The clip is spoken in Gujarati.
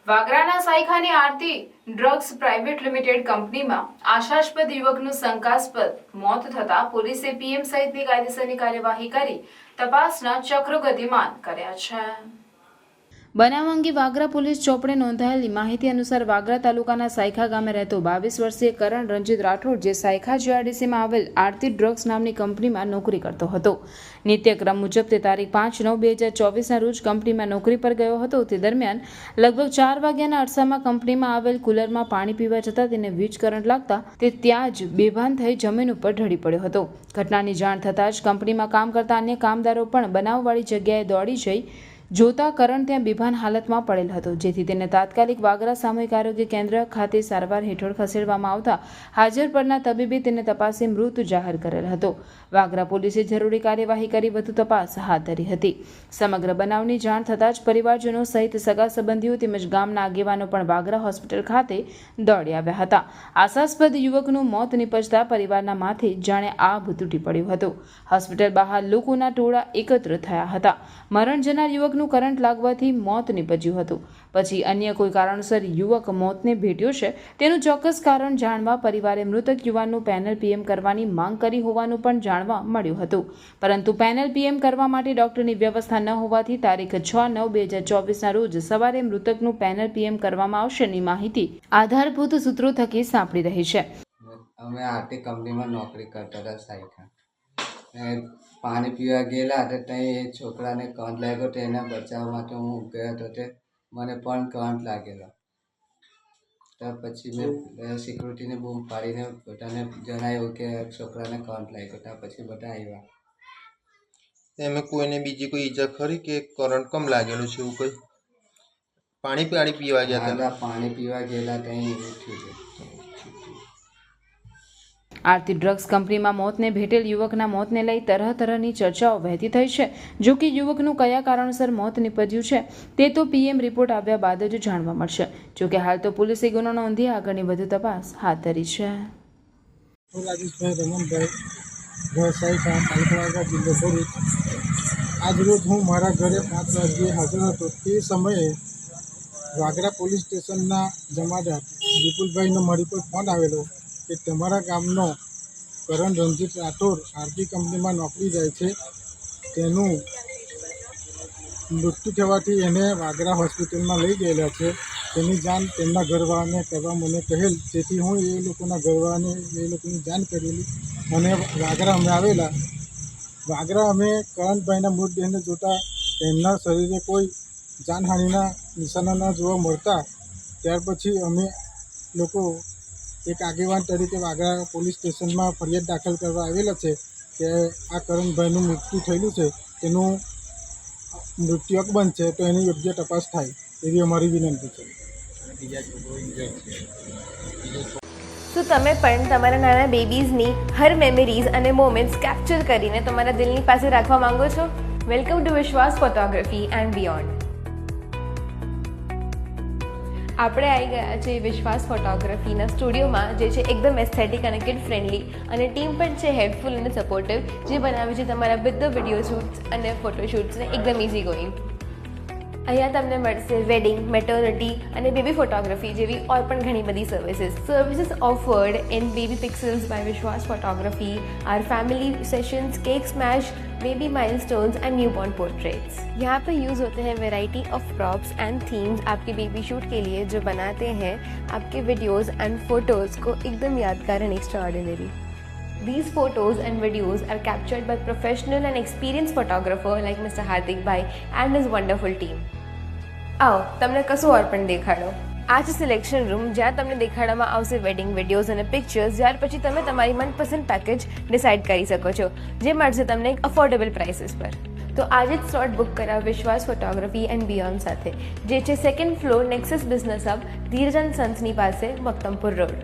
વાગરાના સાયખાની આરતી ડ્રગ્સ પ્રાઇવેટ લિમિટેડ કંપનીમાં આશાસ્પદ યુવકનું શંકાસ્પદ મોત થતા પોલીસે પીએમ સહિતની કાયદેસરની કાર્યવાહી કરી તપાસના ચક્રો ગતિમાન કર્યા છે. બનાવ અંગે વાગરા પોલીસ ચોપડે નોંધાયેલી માહિતી અનુસાર વાગરા તાલુકાના સાયખા ગામે રહેતો 22 વર્ષીય કરણ રણજીત રાઠોડ જે સાયખા જીઆરડીસીમાં આવેલ આરતી ડ્રગ્સ નામની કંપનીમાં નોકરી કરતો હતો. નિત્યક્રમ મુજબ તે તારીખ 5/9/2024ના રોજ કંપનીમાં નોકરી પર ગયો હતો. તે દરમિયાન લગભગ 4 વાગ્યાના અરસામાં કંપનીમાં આવેલ કુલરમાં પાણી પીવા જતાં તેને વીજ કરંટ લાગતા તે ત્યાં જ બેભાન થઈ જમીન ઉપર ઢળી પડ્યો હતો. ઘટનાની જાણ થતાં જ કંપનીમાં કામ કરતા અન્ય કામદારો પણ બનાવવાળી જગ્યાએ દોડી જઈ જોતા કરણ ત્યાં બેભાન હાલતમાં પડેલ હતો, જેથી તેને તાત્કાલિક વાગરા સામૂહિક આરોગ્ય કેન્દ્ર ખાતે સારવાર હેઠળ ખસેડવામાં આવતા હાજર પરના તબીબે તેને તપાસી મૃત જાહેર કરેલ હતો. વાગરા પોલીસે જરૂરી કાર્યવાહી કરી વધુ તપાસ હાથ ધરી હતી. સમગ્ર બનાવની જાણ થતાં જ પરિવારજનો સહિત સગા સંબંધીઓ તેમજ ગામના આગેવાનો પણ વાગરા હોસ્પિટલ ખાતે દોડી આવ્યા હતા. આશાસ્પદ યુવકનું મોત નિપજતા પરિવારના માથે જાણે આભ તૂટી પડ્યું હતું. હોસ્પિટલ બહાર લોકોના ટોળા એકત્ર થયા હતા. મરણ જનાર યુવક કરંટ લાગવાથી મોત નીપજ્યું હતું. પછી અન્ય કોઈ કારણસર યુવક મોતને ભેટ્યો છે તેનું ચોક્કસ કારણ જાણવા પરિવારે મૃતક યુવાનનું પેનલ પીએમ કરવાની માંગ કરી હોવાનું પણ જાણવા મળ્યું હતું. પરંતુ પેનલ પીએમ કરવા માટે ડોક્ટરની વ્યવસ્થા ન હોવાથી તારીખ 6/9/2024ના રોજ સવારે મૃતકનું પેનલ પીએમ કરવામાં આવશેની માહિતી આધારભૂત સૂત્રો થકી સાંપડી રહી છે. અમે આરતી કંપનીમાં નોકરી કરતા હતા સાયખા. પાણી પીવા ગયેલા હતા ત્યાં એ છોકરાને કરંટ લાગ્યો તો એના બચાવવા માટે હું ગયો હતો તે મને પણ કરંટ લાગેલો. તો પછી મેં સિક્યુરિટીને બૂમ પાડીને બધાને જણાવ્યું કે છોકરાને કરંટ લાગ્યો. તો પછી બધા આવ્યા. એમાં કોઈને બીજી કોઈ ઈજા ખરી કે કરંટ કમ લાગેલું છે એવું કંઈ? પાણી પીવા ગયા હતા? પાણી પીવા ગયેલા ત્યાં એવું થયું. આરતી ડ્રગ્સ કંપનીમાં મોતને ભેટેલ યુવકના મોતને લઈ તરહની ચર્ચાઓ વહેતી થઈ છે. જો કે યુવકનું કયા કારણસર મોત નીપજ્યું છે તે તો પીએમ રિપોર્ટ આવ્યા બાદ જ જાણવા મળશે. જો કે હાલ તો પોલીસે ગુનો નોંધી આગળની વધુ તપાસ હાથ ધરી છે. રાજેશભાઈ રમણભાઈ, ઘર સાયખા, તાલુકા જિલ્લો ભરૂચ. આજરોજ હું મારા ઘરે 5 વાગ્યે હાજર હતો. તે સમયે વાગરા પોલીસ સ્ટેશનના જમાદાર વિપુલભાઈનો મારી પર ફોન આવેલો કે તમારા ગામનો કરણ રણજીત રાઠોડ આરતી કંપનીમાં નોકરી જાય છે, તેનું મૃત્યુ થવાથી એને વાગરા હોસ્પિટલમાં લઈ ગયેલા છે. તેની જાણ તેમના ઘરવાળાને કરવા મને કહેલ, જેથી હું એ લોકોના ઘરવાળાને એ લોકોની જાણ કરેલી અને વાગરા અમે આવેલા. વાગરા અમે કરણભાઈના મૃતદેહને જોતા તેમના શરીરે કોઈ જાનહાનિના નિશાના ન જોવા મળતા ત્યાર પછી અમે લોકો એક આગેવાન તરીકે વાગરા પોલીસ સ્ટેશનમાં ફરિયાદ દાખલ કરવા આવેલા છે કે આ કરણભાઈનું મૃત્યુ થયેલું છે, તેનું મૃત્યુ અકબંધ છે, તો એની યોગ્ય તપાસ થાય એવી અમારી વિનંતી છે. તો તમે પણ તમારા નાના બેબીઝની હર મેમરીઝ અને મોમેન્ટ્સ કેપ્ચર કરીને તમારા દિલની પાસે રાખવા માંગો છો? વેલકમ ટુ વિશ્વાસ ફોટોગ્રાફી એન્ડ બિયોન્ડ. આપણે આવી ગયા છે વિશ્વાસ ફોટોગ્રાફીના સ્ટુડિયોમાં, જે છે એકદમ એસ્થેટિક અને કિડ ફ્રેન્ડલી, અને ટીમ પણ છે હેલ્પફુલ અને સપોર્ટિવ, જે બનાવે છે તમારા બધા વિડીયો શૂટ્સ અને ફોટોશૂટ્સને એકદમ ઇઝી ગોઈંગ. અહીંયા તમને મળશે વેડિંગ, મેટર્નિટી અને બેબી ફોટોગ્રાફી જેવી ઓર પણ ઘણી બધી services offered in Baby Pixels by Vishwas photography, our family sessions, cake smash, baby milestones and newborn portraits. यहाँ पे यूज़ होते हैं variety of props and themes आपके बेबी शूट के लिए, जो बनाते हैं आपके वीडियोज़ एंड फोटोज़ को एकदम यादगार and extraordinary. These photos and videos are captured by professional and experienced photographer like Mr. Hardik Bhai and his wonderful team. आओ તમને કશું ઓર પણ દેખાડો. આ છે સિલેક્શન રૂમ, જ્યાં તમને દેખાડવામાં આવશે વેડિંગ વિડીયોઝ અને પિક્ચર્સ. ત્યાર પછી તમે તમારી મનપસંદ પેકેજ ડિસાઇડ કરી શકો છો, જે મળશે તમને એક અફોર્ડેબલ પ્રાઇસીસ પર. તો આજે જ સ્લોટ બુક કરાવો વિશ્વાસ ફોટોગ્રાફી એન્ડ બિયોન્ડ સાથે, જે છે 2nd floor Nexus Business Hub, ધીરજન સન્સની પાસે, મક્તમપુર રોડ.